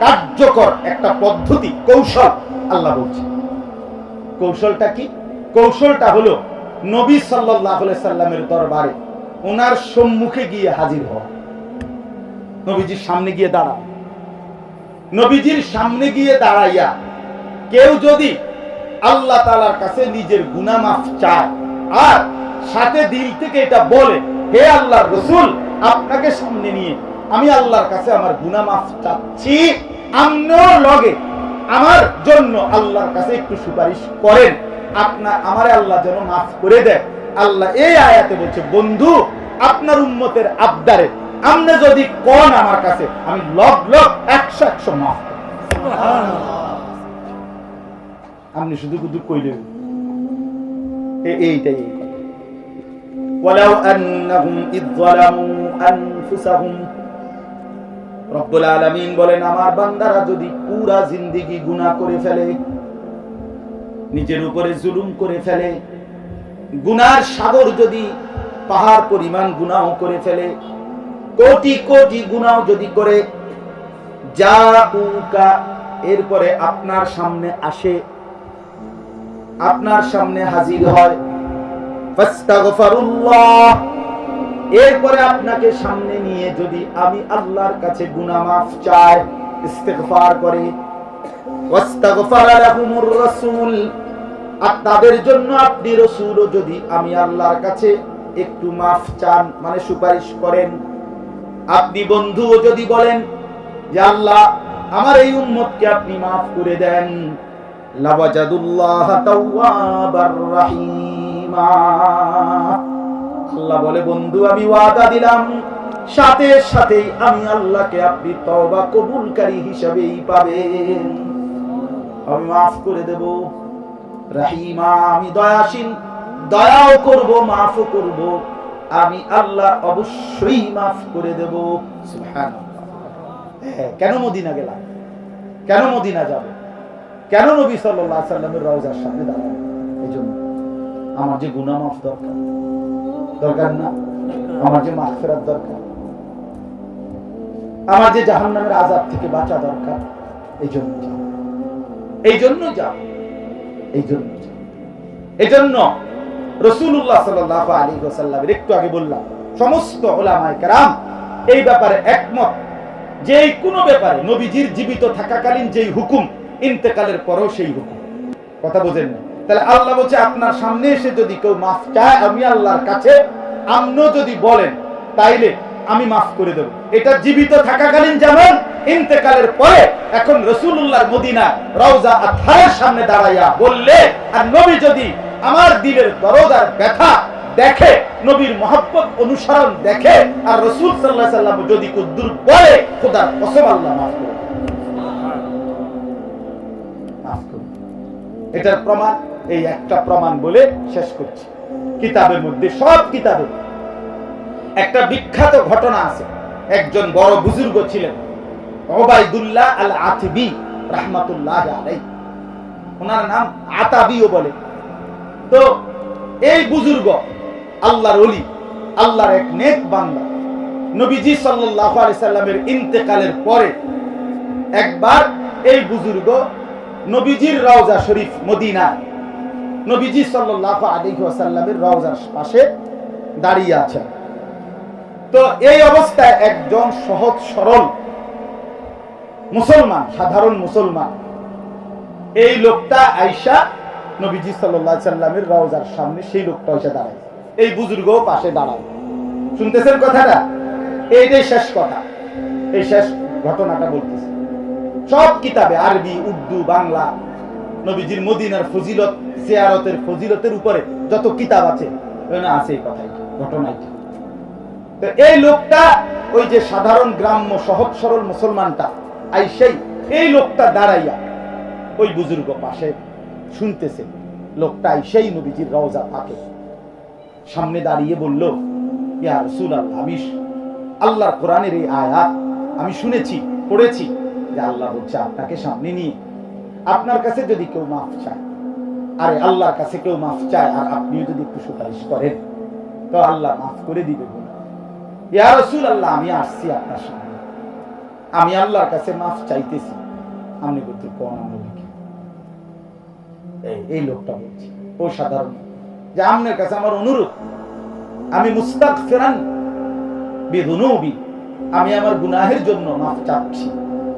কার্যকর একটা পদ্ধতি, কৌশল আল্লাহ বলছে। কৌশলটা কি? কৌশলটা হলো নবী সাল্লাল্লাহু আলাইহি সাল্লামের দরবারে ওনার সম্মুখে গিয়ে হাজির হওয়া। নবীজির সামনে গিয়ে দাঁড়া। নবীজির সামনে গিয়ে দাঁড়াইয়া কেউ যদি আল্লাহ তাআলার কাছে নিজের গুনাহ মাফ চায় আর সাথে দিল থেকে এটা বলে, হে আল্লাহর রাসূল, আপনাকে সামনে নিয়ে আমি আল্লাহর কাছে আমার গুনাহ মাফ চাচ্ছি, আপনিও লগে আমার জন্য আল্লাহর কাছে একটু সুপারিশ করেন, আমারে আল্লাহ যেন মাফ করে দেয়। আল্লাহ এই আয়াতে বলছে, বন্ধু আপনার উম্মতের আবদারে আপনি যদি কোন আমার কাছে, আমি লগ লগ 100 মাফ করব। আপনি শুধু শুধু কইলেন এইটাই ওয়ালাউ আন্নাহুম ইয যালামু আনফুসাহুম, রব্বুল আলামিন বলেন আমার বান্দারা যদি পুরা জিন্দেগি গুনাহ করে ফেলে, নিজের উপরে জুলুম করে ফেলে, গুনার সাগর যদি পাহাড় পরিমাণ গুনাহ করে ফেলে, কোটি কোটি গুনাহ যদি করে, জাউকা এরপরে আপনার সামনে আসে, আপনার সামনে হাজির হয়, ফাস্তাগফিরুল্লাহ এরপরে আপনাকে সামনে নিয়ে যদি আমি আল্লাহর কাছে গুনাহ মাফ চাই, ইস্তিগফার করে, ওয়াস্তাগফারা লাহুমুর রাসূল আর তাদের জন্য আপনি রাসূলও যদি আমি আল্লাহর কাছে একটু মাফ চান, মানে সুপারিশ করেন, আপনি বন্ধুও যদি বলেন যে আল্লাহ আমার এই উম্মতকে আপনি মাফ করে দেন, লাওয়াজাদুল্লাহ তাওয়াবার রহিমা, আল্লাহ বলে বন্ধু আমি ওয়াদা দিলাম সাথে সাথেই আমি আল্লাহকে আপনি তওবা কবুলকারী হিসেবেই পাবেন, আমি মাফ করে দেব। রহিমা আমি দয়াশীল, দয়াও করব মাফও করব, আমি আল্লাহ অবশ্যই মাফ করে দেব। সুবহানাল্লাহ। কেন মদিনা গেলাম? কেন মদিনা যাব? কেন নবী সাল্লাল্লাহু আলাইহি সাল্লামের রওজার সামনে দাঁড়াবো? এইজন্য আমার যে গুনাহ মাফ দরকার, দরকার না? আমার যে মাগফিরাত দরকার, আমার যে জাহান্নামের আযাব থেকে বাঁচা দরকার, এইজন্য যাব, এইজন্য যাব, এইজন্য যাব। এজন্য রাসূলুল্লাহ সাল্লাল্লাহু আলাইহি ওয়াসাল্লামের একটু আগে বললাম সমস্ত উলামায়ে কেরাম এই ব্যাপারে একমত, যে কোনো ব্যাপারে নবীজির জীবিত থাকাকালীন যেই হুকুম, ইন্তেকালের পরেও সেই হুকুম। কথা বুঝেন না? তাহলে আল্লাহ বলছে আপনার সামনে এসে যদি কেউ মাফ চায় আমি আল্লাহর কাছে, আপনিও যদি বলেন তাইলে আমি মাফ করে দেব। এটা জীবিত থাকাকালীন যেমন, ইন্তেকালের পরে এখন রাসূলুল্লাহর মদিনা রওজা আতহারের সামনে দাঁড়াইয়া বললে, আর নবী যদি আমার দিলের দরদ আর ব্যথা দেখে, নবীর মহব্বত অনুসরণ দেখে, আর রাসূল সাল্লাল্লাহু আলাইহি সাল্লাম যদি কুদ্দুর বলে, খোদার কসম আল্লাহ মাফ করে দেবে। মাফ করে। এটার প্রমাণ এই একটা প্রমাণ বলে শেষ করছি। কিতাবের মধ্যে, সব কিতাবে একটা বিখ্যাত ঘটনা আছে। একজন বড় বুজুর্গ ছিলেন, উবাইদুল্লাহ আল আতবী রাহমাতুল্লাহি আলাইহি, ওনার নাম আতাবিও বলে। তো এই বুজুর্গ আল্লাহর ওলি, আল্লাহর এক নেক বান্দা। নবীজি সাল্লাল্লাহু আলাইহি সাল্লামের ইন্তেকালের পরে একবার এই বুজুর্গ নবীজির রওজা শরীফ মদিনা, নবীজি সাল্লাল্লাহু আলাইহি ওয়াসাল্লামের রওজার পাশে দাঁড়িয়ে আছেন। তো এই অবস্থায় একজন সহজ সরল মুসলমান, সাধারণ মুসলমান, এই লোকটা আয়েশা নবীজি সাল্লাল্লাহু আলাইহি সাল্লামের রওজার সামনে, সেই লোকটা এসে দাঁড়ায়, এই বুজুর্গও পাশে দাঁড়ায়। শুনতেছেন কথাটা? এইটাই শেষ কথা, এই শেষ ঘটনাটা বলতেছে। সব কিতাবে, আরবি, উর্দু, বাংলা, নবীজির মদিনার ফজিলত, জিয়ারতের ফজিলতের উপরে যত কিতাব আছে ওখানে আছে এই কথাই, ঘটনাটি। তো এই লোকটা, ওই যে সাধারণ গ্রাম্য সহজ সরল মুসলমানটা আইসাই, এই লোকটা দাঁড়াইয়া ওই বুজুর্গ পাশে শুনতেছে। লোকটা আইসাই নবীজির রওজা পাকে সামনে দাঁড়িয়ে বলল, ইয়া রাসূলুল্লাহ, আমি আল্লাহর কোরআনের এই আয়াত আমি শুনেছি, পড়েছি যে আল্লাহ বলছে আপনাকে সামনে নিয়ে আপনার কাছে যদি কেউ মাফ চায়, আরে আল্লাহর কাছে কেউ মাফ চায় আর আপনিও যদি একটু সুপারিশ করেন তো আল্লাহ মাফ করে দিবে। ইয়া রাসূলুল্লাহ, আমি আসছি আপনার সামনে, আমি আল্লাহর কাছে মাফ চাইতেছি। আপনি বলতে কোন আমল কি? এই লোকটা বলছে, ও সাধারণ, যে আপনার কাছে আমার অনুরোধ, আমি মুস্তাগফিরান বিযুনুবি, আমি আমার গুনাহের জন্য মাফ চাচ্ছি,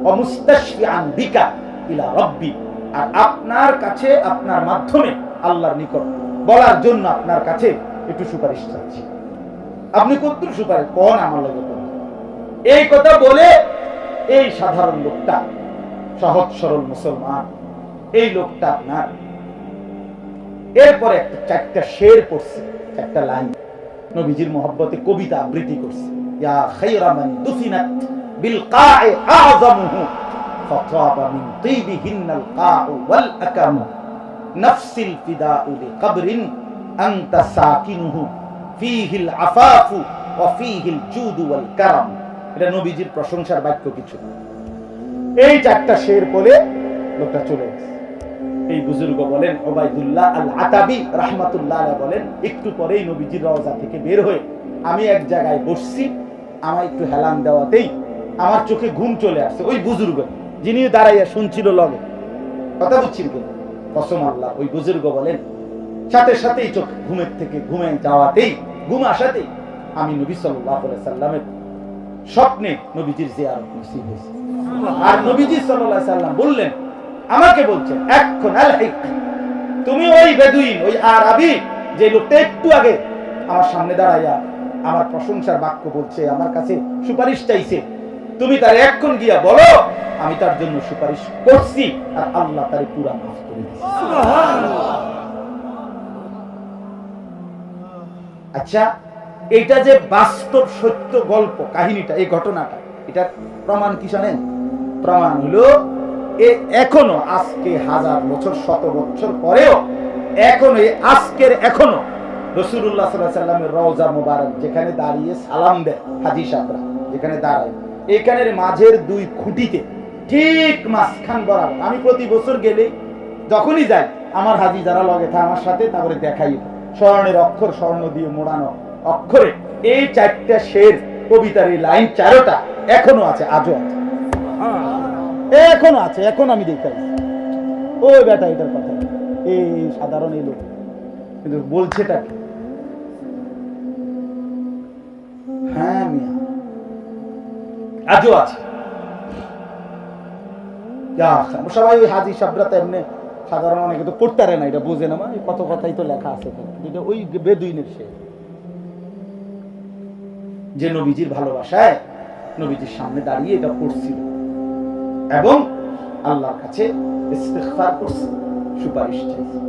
ওয়া মুস্তাশফিআন বিকা ইলা রাব্বি, আর আপনার কাছে আপনার মাধ্যমে আল্লাহর নিকট বলার জন্য আপনার কাছে একটু সুপারিশ চাচ্ছি। আপনি কতটুকু সুপারিশ কোন আমার লাগে? এই কথা বলে এই সাধারণ লোকটা, সহজ সরল মুসলমান, এই লোকটা আপনার এরপরে একটা 4টা শের পড়ছে, 4টা লাইন নবীজির মহব্বতে কবিতা আবৃত্তি করছে। ইয়া খায়রা মান দুফিনাত বিল কা'i আযমুহু ফাতাবা মিন তিবিহিন্নাল কা'u ওয়াল আকাম নাফসিল ফিদাউ লিকবরিন আনতা সাকিনুহু ফীহিল আফাফু ওয়া ফীহিল জুদু ওয়াল কারাম। এটা নবীজির প্রশংসার বাক্য কিছু। এই 4টা শের বলে লোকটা চলে গেছে। এই বুজুর্গ বলেন, ওবাইদুল্লাহ আল আতাবি রাহমাতুল্লাহ আলাইহি বলেন, একটু পরেই নবীজির রওজা থেকে বের হয়ে আমি এক জায়গায় বসছি, আমার একটু হেলান দেওয়াতেই আমার চোখে ঘুম চলে আসছে। ওই বুজুর্গ যিনি দাঁড়াইয়া শুনছিল লগে কথা বুঝছিল, কসম আল্লাহ, ওই বুজুর্গ বলেন সাথে সাথেই চোখ ঘুমের থেকে ঘুমে যাওয়াতেই, ঘুম আসাতেই আমি নবী সাল্লাল্লাহু আলাইহি সাল্লামের স্বপ্নে নবীজির জিয়ারত নসিব হয়েছে। আর নবীজি সাল্লাল্লাহু আলাইহি সাল্লাম বললেন, আমাকে বলছেন, এখন আলহিক, তুমি ওই বেদুইন, ওই আরবি যে লোকটা একটু আগে আমার সামনে দাঁড়াইয়া আমার প্রশংসার বাক্য বলছে, আমার কাছে সুপারিশ চাইছে, তুমি তার এখন গিয়া বলো আমি তার জন্য সুপারিশ করছি আর আল্লাহ তারে পুরা মাফ করে দিয়েছে। আচ্ছা, এটা যে বাস্তব সত্য গল্প কাহিনীটা, এই ঘটনাটা, এটার প্রমাণ কি জানেন? প্রমাণ হলো এখনো, আজকে 1000 বছর 100 বছর পরেও এখনো, আজকের এখনো রাসূলুল্লাহ সাল্লাল্লাহু আলাইহি সাল্লামের রওজা মুবারক যেখানে দাঁড়িয়ে সালাম দেয় হাজী সাহেবরা, যেখানে দাঁড়ায়, এখানের মাঝের 2 খুঁটিতে ঠিক মাঝখান বরাবর, আমি প্রতি বছর গেলে যখনই যাই আমার হাজী যারা লগে থাকে আমার সাথে, তারপরে দেখাই স্বর্ণের অক্ষর, স্বর্ণ দিয়ে মোড়ানো অক্ষরে এই 4টা শের কবিতার এই লাইন 4টা এখনো আছে, আজও আছে, এখনো আছে, এখন আমি দেখাই। ওই বেটা এটার কথা, এই সাধারণ এই লোক কিন্তু বলছেটা কি? হ্যাঁ মিয়া, আজও আছে। সবাই ওই হাজী সাহেবরা তো এমনি সাধারণ, অনেকে তো পড়তে পারে না, এটা বোঝে না, মানে কত কথাই তো লেখা আছে, এটা ওই বেদুইনের শের যে নবীজির ভালোবাসায় নবীজির সামনে দাঁড়িয়ে এটা পড়ছিল এবং আল্লাহর কাছে ইস্তিগফার করছে, সুপারিশ চাইছে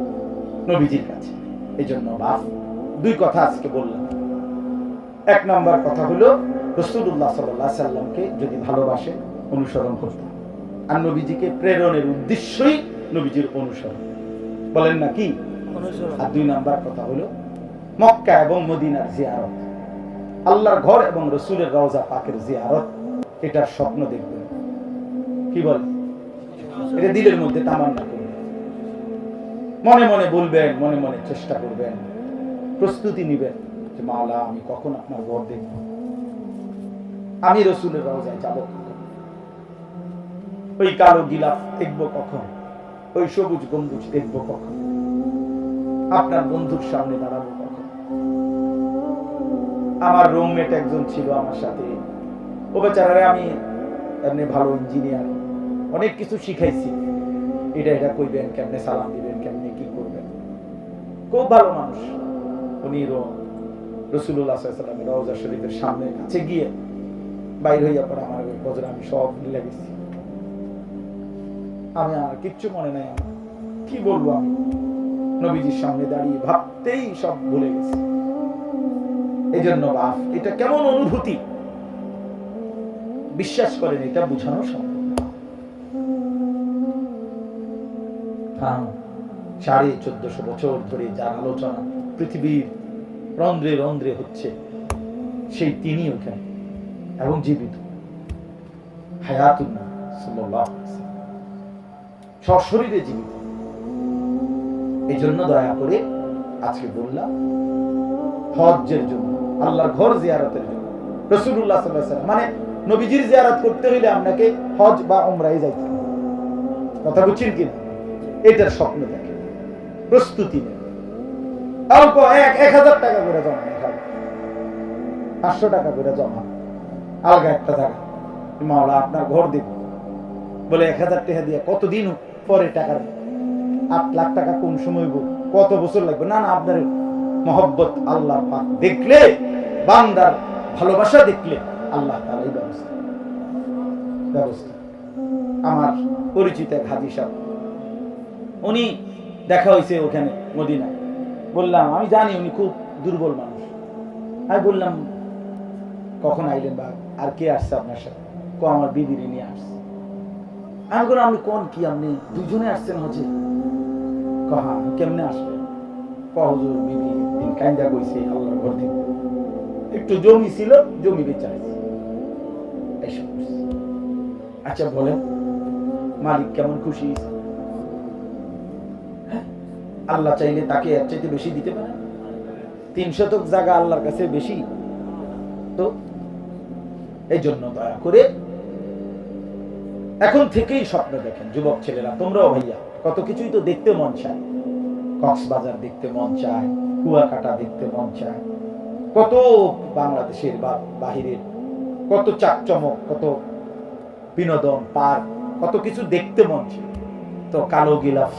নবীজির কাছে। এই জন্য বাপ 2 কথা আজকে বললাম। 1 নম্বর কথা হলো রাসূলুল্লাহ সাল্লাল্লাহু আলাইহি সাল্লামকে যদি ভালোবাসে অনুসরণ করতে, আর নবীজিকে প্রেরণের উদ্দেশ্যই নবীজির অনুসরণ, বলেন না কি? আর 2 নম্বর কথা হলো মক্কা এবং মদিনার জিয়ারত, আল্লাহর ঘর এবং রাসূলের রওজা পাকের জিয়ারত, এটার স্বপ্ন দেখবেন। কি বল? এটা দিলের মধ্যে তামান্না করবেন, মনে মনে বলবেন, মনে মনে চেষ্টা করবেন, প্রস্তুতি নিবেন যে মাওলা আমি কখন আপনার ঘর দেখব, আমি রাসূলের রওজায় যাব, ওই কালো গিলাফ দেখব কখন, ওই সবুজ গম্বুজ দেখব কখন, আপনার বন্ধুর সামনে দাঁড়াবো কখন। আমার রুমমেট একজন ছিল আমার সাথে, ও বেচারারে আমি এমনি ভালো ইঞ্জিনিয়ার, অনেক কিছু শিখাইছি, এটা এটা কইবেন, কেমনে সালাম দিবেন, কেমনে কি করবেন, খুব ভালো মানুষ। উনি রাসূলুল্লাহ সাল্লাল্লাহু আলাইহি ওয়াসাল্লামের রওজা শরীফের সামনে কাছে গিয়ে বাইর হইয়া পড়ে আমার ওই ফজর আমি সব ভুলে গেছি, আমি আর কিচ্ছু মনে নাই, কি বলবো, আমি নবীজির সামনে দাঁড়িয়ে ভাবতেই সব ভুলে গেছি। এই জন্য বাপ, এটা কেমন অনুভূতি বিশ্বাস করেন, এটা বোঝানো সম্ভব না। 1450 বছর ধরে যার আলোচনা পৃথিবীর রন্ধ্রে রন্ধ্রে হচ্ছে, সেই তিনি ওখানে এবং জীবিত, হায়াতুন সাল্লাল্লাহু আলাইহি ওয়াসাল্লাম, সশরীরে জীবিত। এই জন্য দয়া করে আজকে বললাম, হজ্জের জন্য, আল্লাহর ঘর জিয়ারতের জন্য রাসূলুল্লাহ সাল্লাল্লাহু আলাইহি ওয়াসাল্লাম, মানে নবীজির জিয়ারত করতে হইলে আপনাকে হজ বা উমরায় যাইতে হবে। কথা বুঝছেন কিনা? এটার স্বপ্ন দেখে, প্রস্তুতি নেন। অল্প 1000 টাকা করে জমা, 500 টাকা করে জমা, আলগা একটা জায়গা, মাওলা আপনার ঘর দেব বলে 1000 টাকা দিয়ে কতদিন পরে টাকা, 8 লাখ টাকা কোন সময়, কত বছর লাগবে? না না, আপনার মহব্বত আল্লাহ পাক দেখলে, বান্দার ভালোবাসা দেখলে আল্লাহ তাআলা এই ব্যবস্থা। আমার পরিচিত এক হাজী সাহেব, উনি দেখা হয়েছে ওখানে মদিনায়। বললাম, আমি জানি উনি খুব দুর্বল মানুষ। আমি বললাম, কখন আইলেন বা আর কে আসছে আপনার সাথে? আমার বিবিরে নিয়ে আসছে। আমি বললাম, আপনি কোন কি, আপনি দুজনে আসছেন হচ্ছে? কেমনে আসবেন? হুজুর বিবি দিন কাইন্দা কইছে আল্লাহর ঘর থেকে একটু জমি ছিল, জমি বেচা হয়েছে। আচ্ছা বলেন, মালিক কেমন খুশি? আল্লাহ চাইলে তাকে এর চাইতে বেশি দিতে পারে। 3 শতক জায়গা আল্লাহর কাছে বেশি। তো এই জন্য দয়া করে এখন থেকেই স্বপ্ন দেখেন যুবক ছেলেরা। তোমরাও ভাইয়া, কত কিছুই তো দেখতে মন চায়। কক্সবাজার দেখতে মন চায়, কুয়াকাটা দেখতে মন চায়, কত বাংলাদেশের বা বাহিরের কত চাকচমক, কত বিনোদন পার্ক, কত কিছু দেখতে মন চায়। তো কালো গিলাফ।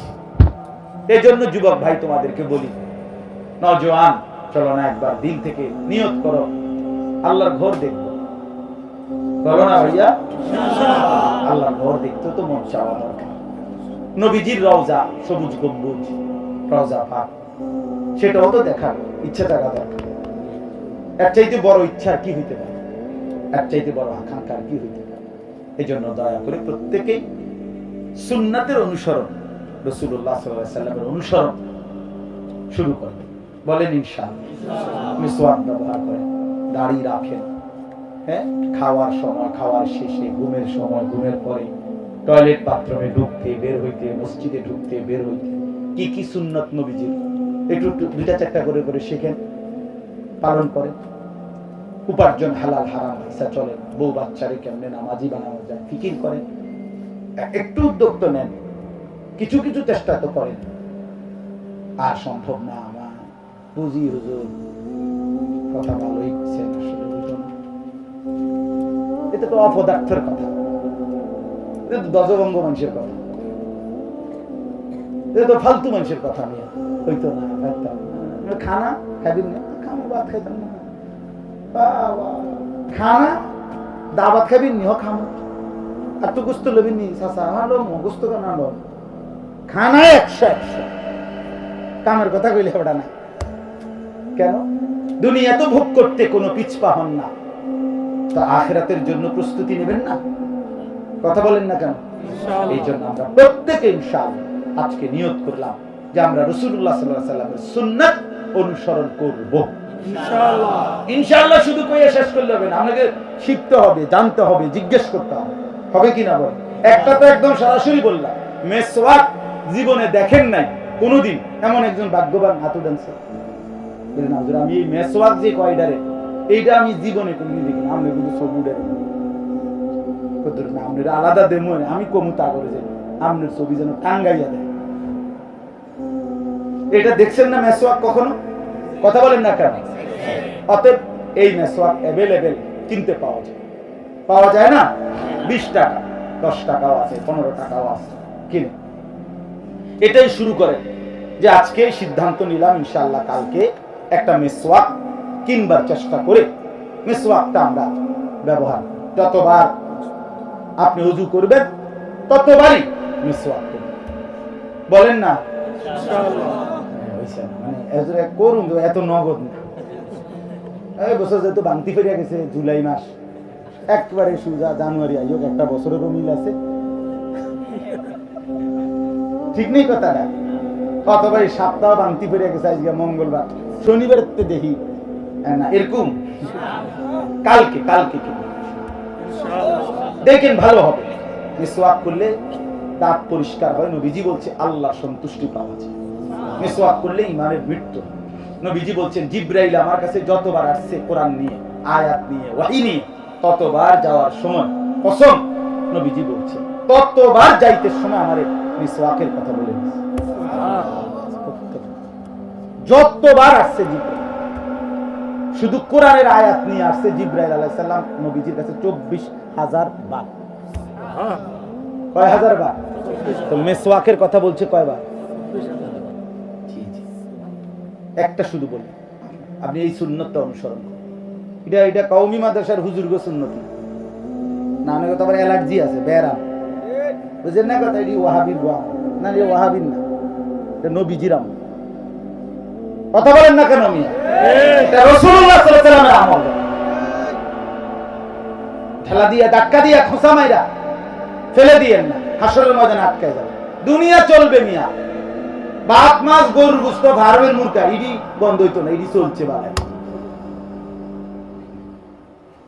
এই জন্য যুবক ভাই তোমাদেরকে বলি, নওজোয়ান, চলো না একবার দিল থেকে নিয়ত করো, আল্লাহর ঘর দেখবো। বলো না ভাইয়া, আল্লাহর ঘর দেখতে তো মন চাওয়া দরকার। নবীজির রওজা, সবুজ গম্বুজ, রওজা পাক, সেটাও তো দেখার ইচ্ছা থাকা দরকার। এর চাইতে বড় ইচ্ছা কি হইতে পারে? এর চাইতে বড় আকাঙ্ক্ষা কি হইতে পারে? এই জন্য দয়া করে প্রত্যেকেই সুন্নাতের অনুসরণ, রাসূলুল্লাহ সাল্লাল্লাহু আলাইহি ওয়াসাল্লামের অনুসরণ শুরু করবে। বলেন ইনশাআল্লাহ। মিসওয়াক ব্যবহার করেন, দাড়ি রাখেন, হ্যাঁ, খাওয়ার সময়, খাওয়ার শেষে, ঘুমের সময়, ঘুমের পরে, টয়লেট বাথরুমে ঢুকতে বের হইতে, মসজিদে ঢুকতে বের হইতে কি কি সুন্নাত নবীজির একটু 2-4টা করে করে শিখেন, পালন করেন। উপার্জন হালাল হারাম হিসাব চলেন, বউ বাচ্চারে কেমনে নামাজি বানানো যায় ফিকির করেন। একটু উদ্যোগ তো নেন, কিছু কিছু চেষ্টা তো করেন। আর সম্ভব না আমার বুঝি হুজুর, কথা ভালোই বুঝছেন, আসলে বুঝো না, এটা তো অপদার্থের কথা, এটা তো দজভঙ্গ মানুষের কথা, এটা তো ফালতু মানুষের কথা। নিয়ে হইতো না, খানা খাইবেন না, খানা ভাত খাইতাম না, খানা দাবাত খাইবেন নি, খামো আর তো গুস্ত লবেন নি, চাচা আলো গুস্ত কেন আলো, খানা 100 কামের কথা কইলে ওটা না কেন? দুনিয়া তো ভোগ করতে কোনো পিছপা হন না, তো আখিরাতের জন্য প্রস্তুতি নেবেন না? কথা বলেন না কেন? এই জন্য আমরা প্রত্যেকে ইনশাআল্লাহ আজকে নিয়ত করলাম যে আমরা রাসূলুল্লাহ সাল্লাল্লাহু আলাইহি ওয়াসাল্লামের সুন্নাত অনুসরণ করব ইনশাআল্লাহ। ইনশাআল্লাহ শুধু কইয়া শেষ করলে হবে না, আপনাকে শিখতে হবে, জানতে হবে, জিজ্ঞেস করতে হবে, হবে কি না বল? একটা তো একদম সরাসরি বললাম, মেসওয়াক জীবনে দেখেন নাই কোনোদিন এমন একজন ভাগ্যবান হাত উঠানছে বলেন হুজুর আমি এই মেসওয়াক যে কয়ডারে এইটা আমি জীবনে কোনোদিন দেখি না। আপনি কিন্তু সব উঠে কতদূর না, আপনার আলাদা দেমো আমি কমুতা করে যাই, আপনার ছবি যেন টাঙ্গাইয়া দেয়। এটা দেখছেন না মেসওয়াক কখনো? কথা বলেন না কেন? অতএব এই মেসওয়াক অ্যাভেলেবেল কিনতে পাওয়া যায় না? 20 টাকা, 10 টাকাও আছে, 15 টাকাও আছে, কিনে এটাই শুরু করেন যে আজকে সিদ্ধান্ত নিলাম ইনশাআল্লাহ কালকে একটা মেসওয়াক কিনবার চেষ্টা করে মেসওয়াকটা আমরা ব্যবহার, যতবার আপনি ওযু করবেন ততবারই মেসওয়াক করবেন। বলেন না ইনশাআল্লাহ? মানে এজরে করুন এত নগদ না, এই বছর যেহেতু বান্তি ফেরিয়া গেছে জুলাই মাস, একবারে সুজা জানুয়ারি আইয়ক, একটা বছরেরও মিল আছে, ঠিক নেই কথাটা? অথবা এই সপ্তাহ বান্তি ফেরিয়া গেছে, আজকে মঙ্গলবার, শনিবার দেখি না এরকম, কালকে কি দেখেন ভালো হবে। মিসওয়াক করলে দাঁত পরিষ্কার হয়, নবীজি বলছে আল্লাহ সন্তুষ্টি পাওয়া যায়। মিসওয়াক করলে ঈমানের মৃত্যু। নবীজি বলছেন জিবরাইল আমার কাছে যতবার আসছে কোরআন নিয়ে, আয়াত নিয়ে, ওহী নিয়ে, ততবার যাওয়ার সময় কসম নবীজি বলছেন ততবার যাইতে সময় আমারে মিসওয়াকের কথা বলে দিয়েছে। যতবার আসছে জিবরাইল, শুধু কোরআনের আয়াত নিয়ে আসছে জিবরাইল আলাইহিস সালাম নবীজির কাছে 24,000 বার। কয় হাজার বার? তো মিসওয়াকের কথা বলছে কয়বার? জি জি। একটা শুধু বলি, আপনি এই সুন্নতটা অনুসরণ করুন। এটা কওমি মাদ্রাসার হুজুরগো সুন্নত না, না কথা আবার অ্যালার্জি আছে, ব্যারাম, বুঝেন না কথা? এটি ওয়াহাবির গোয়া না, এটা ওয়াহাবির না, এটা নবীজির আমল। কথা বলেন না কেন? মিয়া, এটা রাসূলুল্লাহ সাল্লাল্লাহু আলাইহি ওয়াসাল্লামের আমল। ঠেলা দিয়া ধাক্কা দিয়া খোঁচা মাইরা ফেলে দিয়েন না, হাসরের ময়দানে আটকে যাবে। দুনিয়া চলবে মিয়া, বাপ মাছ গরুর গোশত ভারবের মুরগা ইডি বন্ধ হইতো না, ইডি চলছে বালে।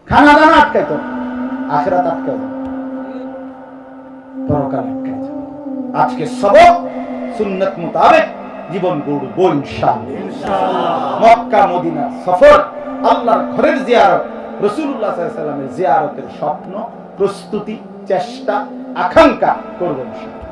খানা দানা আটকাইতো না, আখিরাত আটকাইতো, পরকাল আটকাইতো। আজকে সবক সুন্নাত মোতাবেক জীবন গড়ব ইনশাআল্লাহ। মক্কা মদিনা সফর, আল্লাহর ঘরের জিয়ারত, রাসূলুল্লাহ সাল্লাল্লাহু আলাইহি ওয়াসাল্লামের জিয়ারতের স্বপ্ন, প্রস্তুতি, চেষ্টা, আকাঙ্ক্ষা করব ইনশাআল্লাহ।